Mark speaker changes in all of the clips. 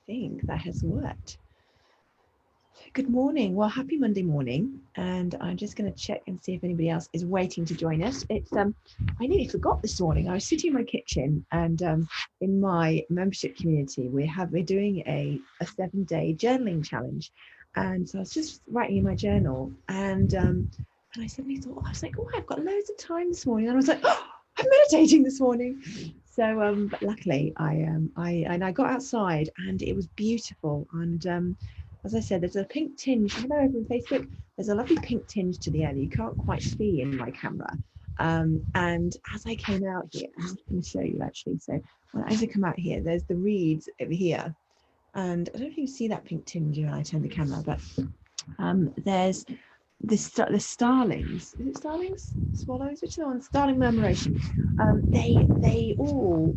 Speaker 1: think that has worked. Good morning. Well, happy Monday morning. And I'm just going to check and see if anybody else is waiting to join us. I nearly forgot this morning. I was sitting in my kitchen and in my membership community, we're doing a 7-day journaling challenge. And so I was just writing in my journal and I suddenly thought, I was like, oh, I've got loads of time this morning. And I was like, oh, I'm meditating this morning. So, but luckily I got outside and it was beautiful. And as I said, there's a pink tinge. Hello, over on Facebook. There's a lovely pink tinge to the air that you can't quite see in my camera. And as I came out here, I'm just going to show you actually. So as I come out here, there's the reeds over here. And I don't know if you can see that pink tinge when I turn the camera, but there's the starlings. Is it starlings? Swallows? Which one? Starling murmuration. They all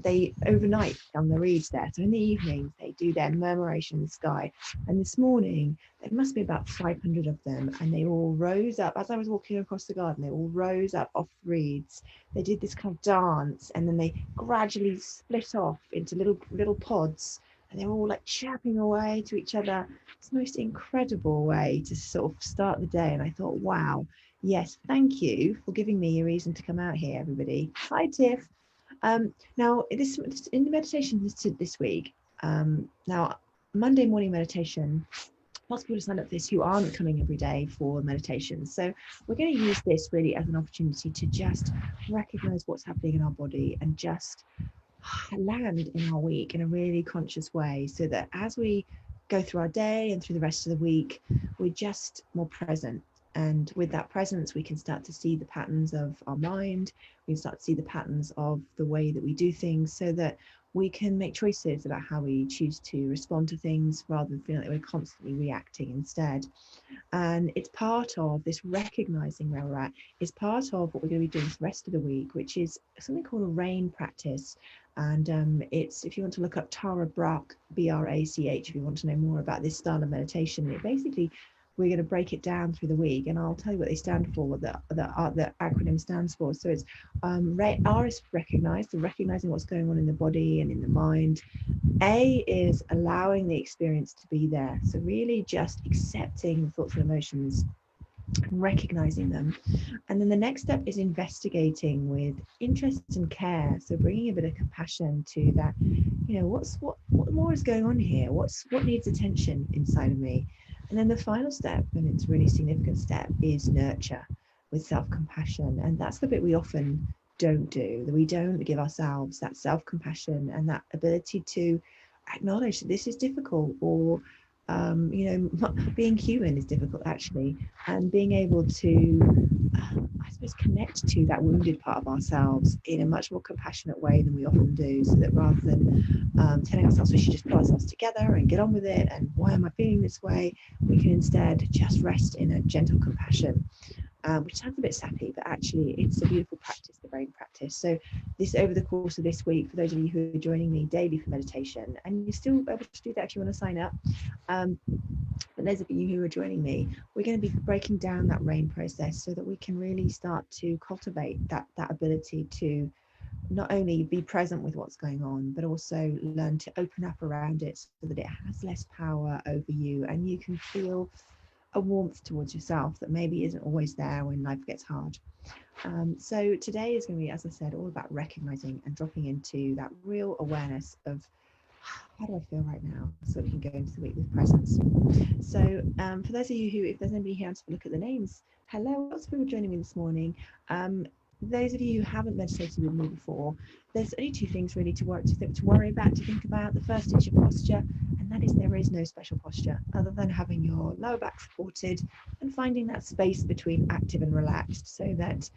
Speaker 1: they overnight on the reeds there. So in the evenings they do their murmuration in the sky. And this morning there must be about 500 of them, and they all rose up as I was walking across the garden. They all rose up off the reeds. They did this kind of dance, and then they gradually split off into little pods. And they were all like chirping away to each other. It's the most incredible way to sort of start the day. And I thought, wow, yes, thank you for giving me a reason to come out here, everybody. Hi, Tiff. Now, in the meditation this week, now, Monday morning meditation, lots of people sign up for this who aren't coming every day for meditation. So we're going to use this really as an opportunity to just recognize what's happening in our body and just land in our week in a really conscious way, so that as we go through our day and through the rest of the week, we're just more present. And with that presence, we can start to see the patterns of our mind. We can start to see the patterns of the way that we do things, so that we can make choices about how we choose to respond to things rather than feeling like we're constantly reacting instead. And it's part of this recognizing where we're at, is part of what we're going to be doing for the rest of the week, which is something called a R.A.I.N practice. And it's, if you want to look up Tara Brach, Brach, if you want to know more about this style of meditation, it basically, we're going to break it down through the week, and I'll tell you what they stand for, what the acronym stands for. So it's R is recognizing what's going on in the body and in the mind. A is allowing the experience to be there. So really just accepting the thoughts and emotions, recognizing them. And then the next step is investigating with interest and care. So bringing a bit of compassion to that, what more is going on here? What needs attention inside of me? And then the final step, and it's a really significant step, is nurture with self-compassion. And that's the bit we often don't do, that we don't give ourselves that self-compassion and that ability to acknowledge that this is difficult, or being human is difficult actually, and being able to I suppose connect to that wounded part of ourselves in a much more compassionate way than we often do, so that rather than telling ourselves we should just pull ourselves together and get on with it, and why am I feeling this way, we can instead just rest in a gentle compassion. Which sounds a bit sappy, but actually it's a beautiful practice, the R.A.I.N practice. So this, over the course of this week, for those of you who are joining me daily for meditation, and you're still able to do that if you want to sign up, but those of you who are joining me, we're going to be breaking down that R.A.I.N process so that we can really start to cultivate that ability to not only be present with what's going on, but also learn to open up around it so that it has less power over you, and you can feel a warmth towards yourself that maybe isn't always there when life gets hard. So today is going to be, as I said, all about recognizing and dropping into that real awareness of how do I feel right now, so we can go into the week with presence. So for those of you who, if there's anybody here to look at the names, hello, lots of people joining me this morning. Those of you who haven't meditated with me before, there's only two things really to worry about, to think about. The first is your posture, and that is, there is no special posture other than having your lower back supported and finding that space between active and relaxed, so that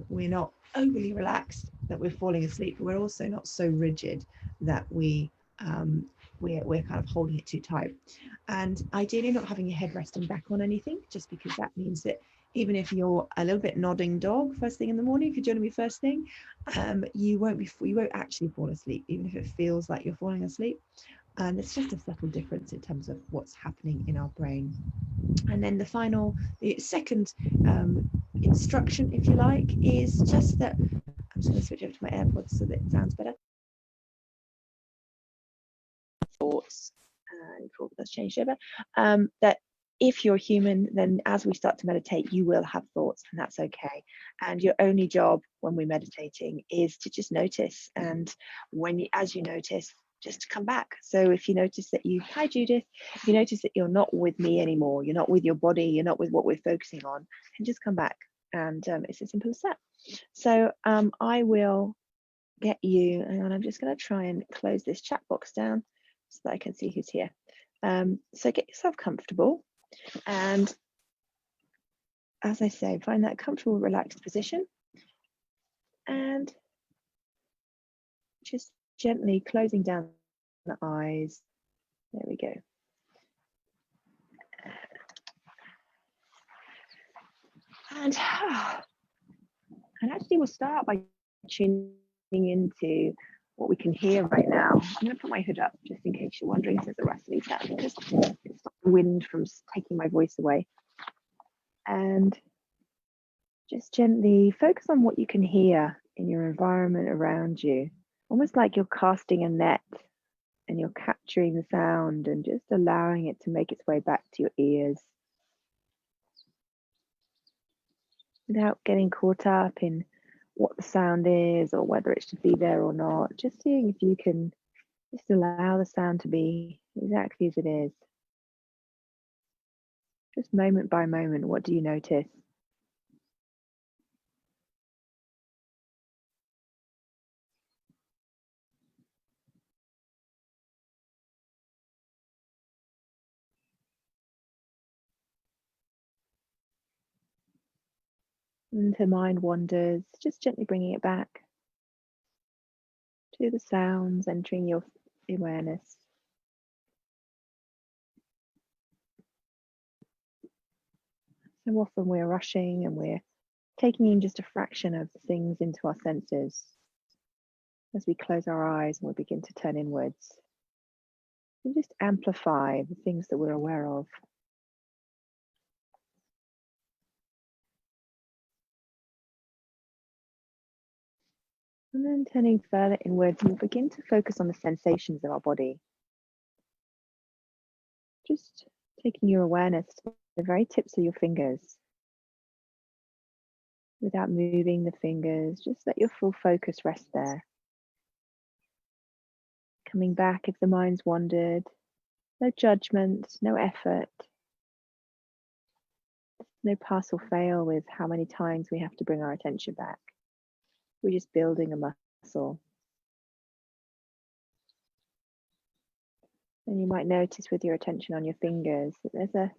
Speaker 1: we're not overly relaxed that we're falling asleep, but we're also not so rigid that we're kind of holding it too tight. And ideally not having your head resting back on anything, just because that means that even if you're a little bit nodding dog first thing in the morning, if you're joining me first thing, you won't actually fall asleep, even if it feels like you're falling asleep. And it's just a subtle difference in terms of what's happening in our brain. And then the second instruction, if you like, is just that, I'm just going to switch over to my AirPods so that it sounds better. thoughts, and that's changed over, that if you're human, then as we start to meditate, you will have thoughts, and that's okay. And your only job when we're meditating is to just notice. And as you notice, just to come back. So if you notice that hi Judith, if you notice that you're not with me anymore, you're not with your body, you're not with what we're focusing on, then just come back. And it's as simple as that. So I will get you, and I'm just going to try and close this chat box down so that I can see who's here. So get yourself comfortable, and as I say, find that comfortable, relaxed position, and just gently closing down the eyes. There we go. And actually we'll start by tuning into what we can hear right now. I'm going to put my hood up just in case you're wondering if there's a rustling sound, because it's not the wind from taking my voice away. And just gently focus on what you can hear in your environment around you, almost like you're casting a net and you're capturing the sound and just allowing it to make its way back to your ears without getting caught up in what the sound is or whether it should be there or not. Just seeing if you can just allow the sound to be exactly as it is. Just moment by moment, what do you notice? And the mind wanders, just gently bringing it back to the sounds, entering your awareness. So often we're rushing and we're taking in just a fraction of things into our senses. As we close our eyes and we begin to turn inwards, we just amplify the things that we're aware of. And then turning further inwards, we'll begin to focus on the sensations of our body. Just taking your awareness to the very tips of your fingers. Without moving the fingers, just let your full focus rest there. Coming back if the mind's wandered. No judgment, no effort. No pass or fail with how many times we have to bring our attention back. We're just building a muscle. And you might notice with your attention on your fingers that there's a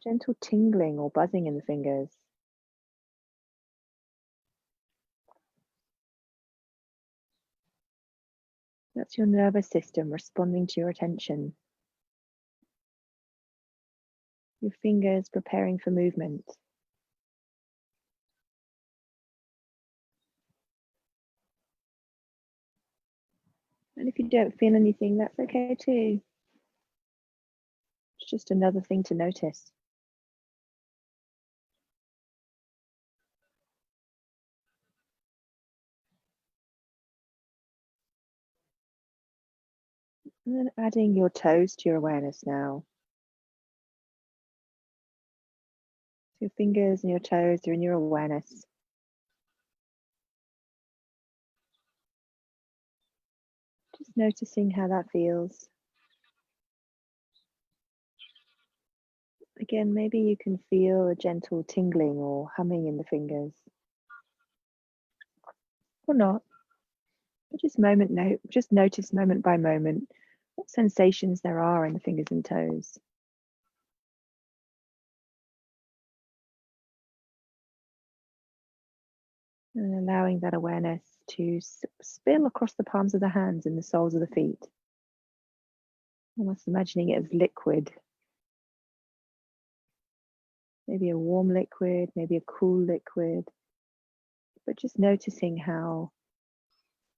Speaker 1: gentle tingling or buzzing in the fingers. That's your nervous system responding to your attention. Your fingers preparing for movement. And if you don't feel anything, that's okay too. It's just another thing to notice. And then adding your toes to your awareness now. Your fingers and your toes are in your awareness. Just noticing how that feels. Again, maybe you can feel a gentle tingling or humming in the fingers. Or not. But just notice moment by moment what sensations there are in the fingers and toes. And allowing that awareness to spill across the palms of the hands and the soles of the feet. Almost imagining it as liquid. Maybe a warm liquid, maybe a cool liquid. But just noticing how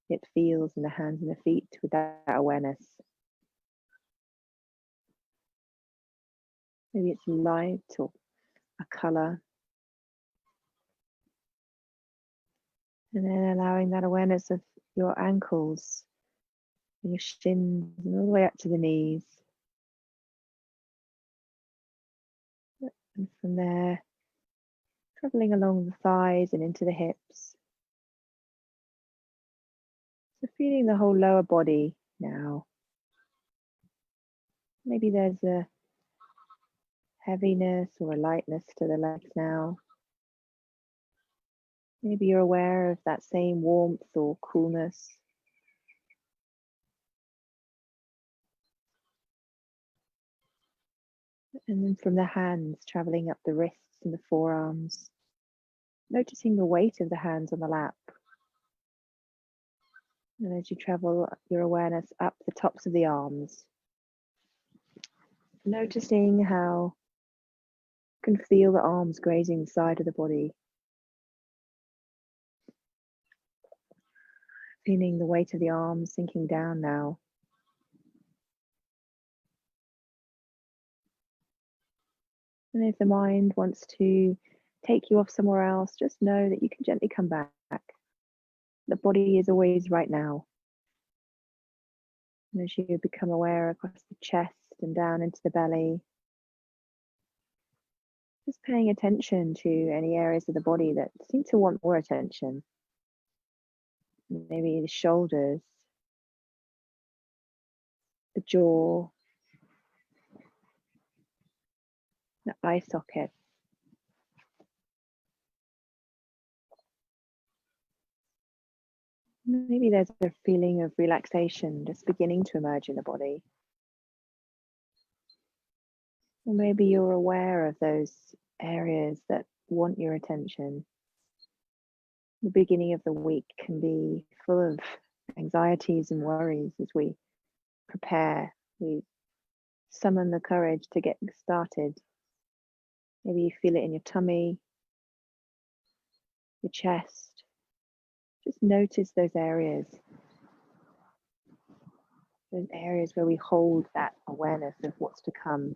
Speaker 1: it feels in the hands and the feet with that awareness. Maybe it's light or a color. And then allowing that awareness of your ankles, and your shins and all the way up to the knees. And from there, traveling along the thighs and into the hips. So feeling the whole lower body now. Maybe there's a heaviness or a lightness to the legs now. Maybe you're aware of that same warmth or coolness. And then from the hands, traveling up the wrists and the forearms, noticing the weight of the hands on the lap. And as you travel your awareness up the tops of the arms, noticing how you can feel the arms grazing the side of the body. Feeling the weight of the arms sinking down now. And if the mind wants to take you off somewhere else, just know that you can gently come back. The body is always right now. And as you become aware across the chest and down into the belly, just paying attention to any areas of the body that seem to want more attention. Maybe the shoulders, the jaw, the eye socket. Maybe there's a feeling of relaxation just beginning to emerge in the body. Or maybe you're aware of those areas that want your attention. The beginning of the week can be full of anxieties and worries as we prepare. We summon the courage to get started. Maybe you feel it in your tummy, your chest. Just notice those areas where we hold that awareness of what's to come.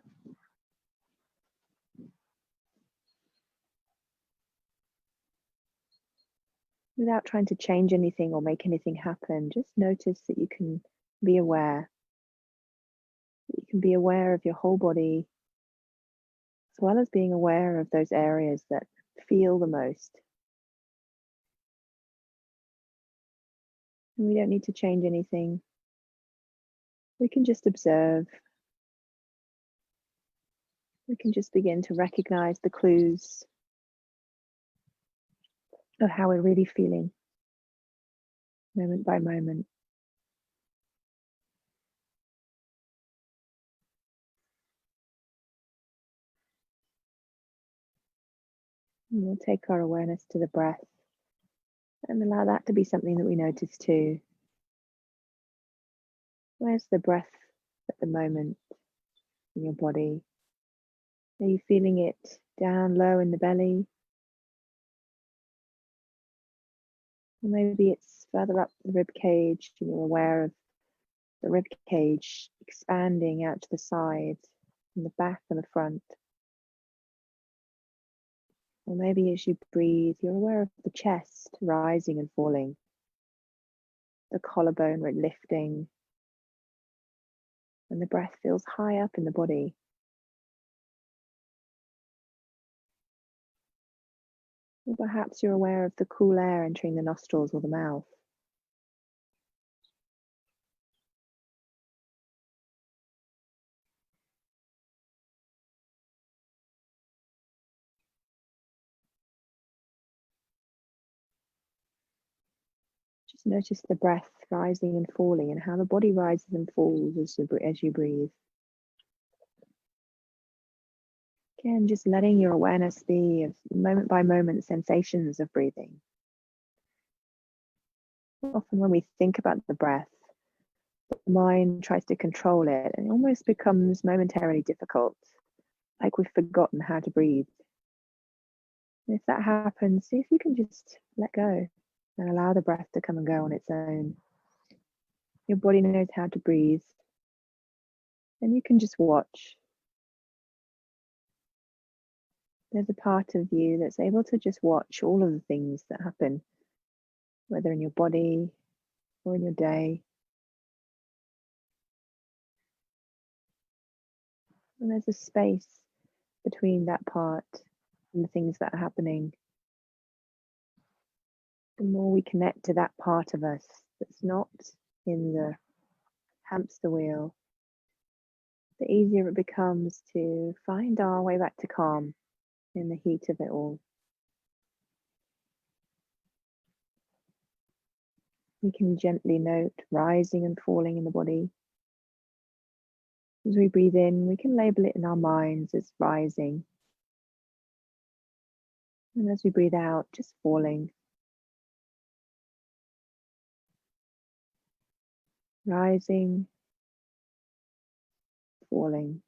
Speaker 1: Without trying to change anything or make anything happen, just notice that you can be aware. You can be aware of your whole body, as well as being aware of those areas that feel the most. And we don't need to change anything. We can just observe. We can just begin to recognize the clues of how we're really feeling, moment by moment. And we'll take our awareness to the breath and allow that to be something that we notice too. Where's the breath at the moment in your body? Are you feeling it down low in the belly? Or maybe it's further up the rib cage and you're aware of the rib cage expanding out to the sides, and the back and the front. Or maybe as you breathe, you're aware of the chest rising and falling, the collarbone lifting, and the breath feels high up in the body. Or perhaps you're aware of the cool air entering the nostrils or the mouth. Just notice the breath rising and falling and how the body rises and falls as you breathe. Again, just letting your awareness be of moment by moment sensations of breathing. Often when we think about the breath, the mind tries to control it and it almost becomes momentarily difficult, like we've forgotten how to breathe. And if that happens, see if you can just let go and allow the breath to come and go on its own. Your body knows how to breathe, and you can just watch. There's a part of you that's able to just watch all of the things that happen, whether in your body or in your day. And there's a space between that part and the things that are happening. The more we connect to that part of us that's not in the hamster wheel, the easier it becomes to find our way back to calm in the heat of it all. We can gently note rising and falling in the body. As we breathe in, we can label it in our minds as rising. And as we breathe out, just falling. Rising, falling.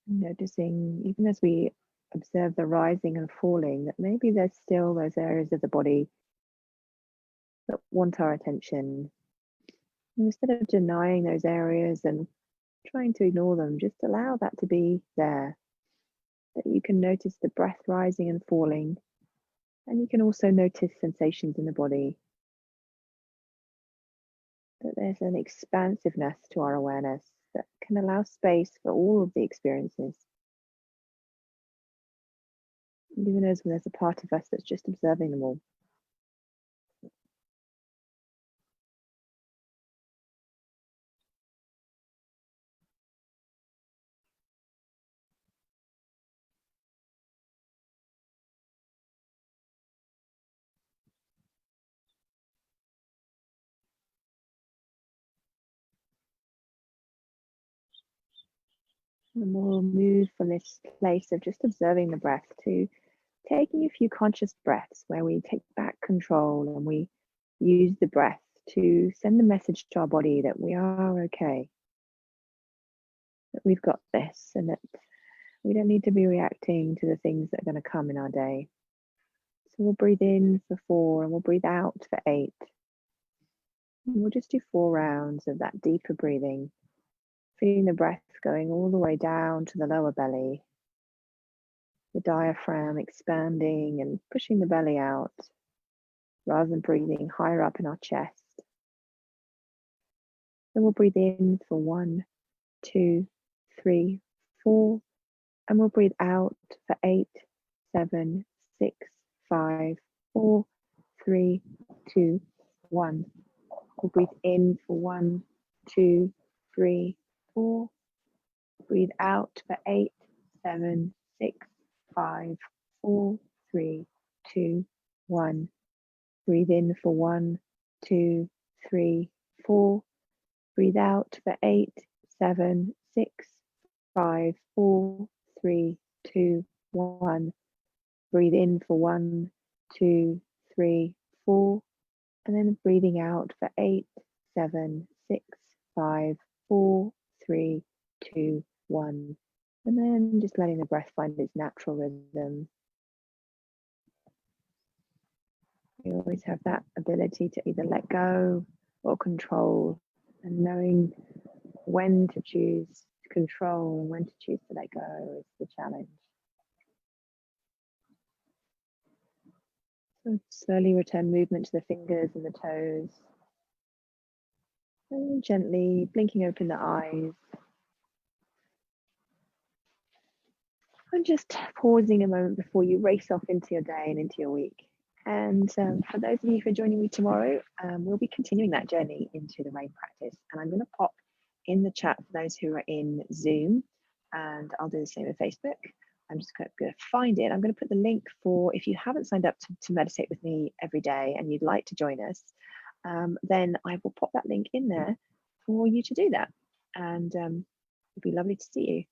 Speaker 1: Noticing, even as we observe the rising and falling, that maybe there's still those areas of the body that want our attention. And instead of denying those areas and trying to ignore them, just allow that to be there. That you can notice the breath rising and falling, and you can also notice sensations in the body. That there's an expansiveness to our awareness that can allow space for all of the experiences. Even as there's a part of us that's just observing them all. And we'll move from this place of just observing the breath to taking a few conscious breaths where we take back control and we use the breath to send the message to our body that we are okay, that we've got this, and that we don't need to be reacting to the things that are going to come in our day. So we'll breathe in for 4 and we'll breathe out for 8. And we'll just do 4 rounds of that deeper breathing, feeling the breath going all the way down to the lower belly, the diaphragm expanding and pushing the belly out rather than breathing higher up in our chest. Then we'll breathe in for 1, 2, 3, 4, and we'll breathe out for 8, 7, 6, 5, 4, 3, 2, 1. We'll breathe in for 1, 2, 3, 4. Breathe out for 8, 7, 6, 5, 4, 3, 2, 1. Breathe in for 1, 2, 3, 4. Breathe out for 8, 7, 6, 5, 4, 3, 2, 1. Breathe in for 1, 2, 3, 4. And then breathing out for 8, 7, 6, 5, 4, 3, 2, 1. And then just letting the breath find its natural rhythm. We always have that ability to either let go or control, and knowing when to choose to control and when to choose to let go is the challenge. So slowly return movement to the fingers and the toes. And gently blinking open the eyes. And just pausing a moment before you race off into your day and into your week. And for those of you who are joining me tomorrow, we'll be continuing that journey into the R.A.I.N practice. And I'm going to pop in the chat for those who are in Zoom, and I'll do the same with Facebook. I'm just going to find it. I'm going to put the link for, if you haven't signed up to meditate with me every day and you'd like to join us, then I will pop that link in there for you to do that. And it'd be lovely to see you.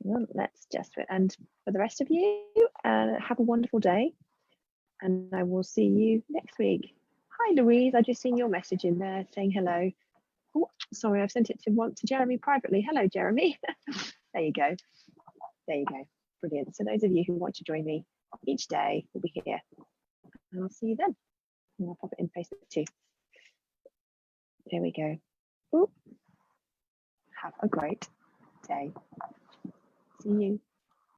Speaker 1: Well, let's just, and for the rest of you, have a wonderful day, and I will see you next week. Hi Louise, I just seen your message in there saying hello. Oh, sorry, I've sent it to Jeremy privately. Hello Jeremy. There you go. Brilliant. So those of you who want to join me each day will be here. And I'll see you then. And I'll pop it in Facebook too. There we go. Ooh. Have a great day. See you.